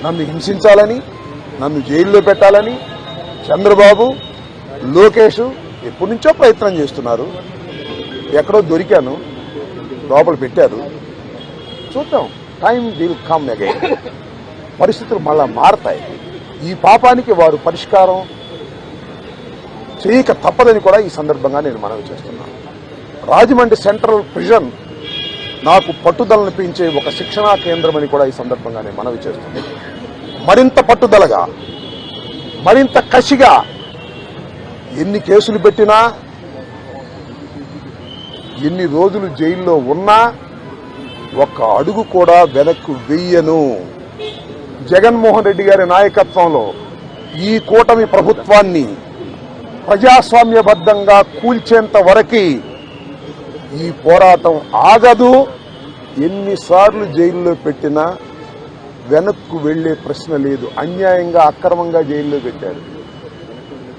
నన్ను హింసించాలని, నన్ను జైల్లో పెట్టాలని చంద్రబాబు, లోకేష్ ఎప్పటి నుంచో ప్రయత్నం చేస్తున్నారు. ఎక్కడో దొరికాను, లోపల పెట్టారు. చూద్దాం, టైం విల్ కమ్ అగైన్. పరిస్థితులు మళ్ళా మారతాయి. ఈ పాపానికి వారు పరిష్కారం చేయక తప్పదని కూడా ఈ సందర్భంగా నేను మనవి చేస్తున్నాను. రాజమండ్రి సెంట్రల్ ప్రిజన్ నాకు పట్టుదలను పెంచే ఒక శిక్షణా కేంద్రం అని కూడా ఈ సందర్భంగా నేను మనవి చేస్తున్నాను. మరింత పట్టుదలగా, మరింత కసిగా ఎన్ని కేసులు పెట్టినా, ఎన్ని రోజులు జైల్లో ఉన్నా ఒక్క అడుగు కూడా వెనక్కు వెయ్యను. జగన్మోహన్ రెడ్డి గారి నాయకత్వంలో ఈ కూటమి ప్రభుత్వాన్ని ప్రజాస్వామ్యబద్ధంగా కూల్చేంత వరకు ఈ పోరాటం ఆగదు. ఎన్నిసార్లు జైల్లో పెట్టినా వెనక్కు వెళ్లే ప్రశ్న లేదు. అన్యాయంగా, అక్రమంగా జైల్లో పెట్టారు.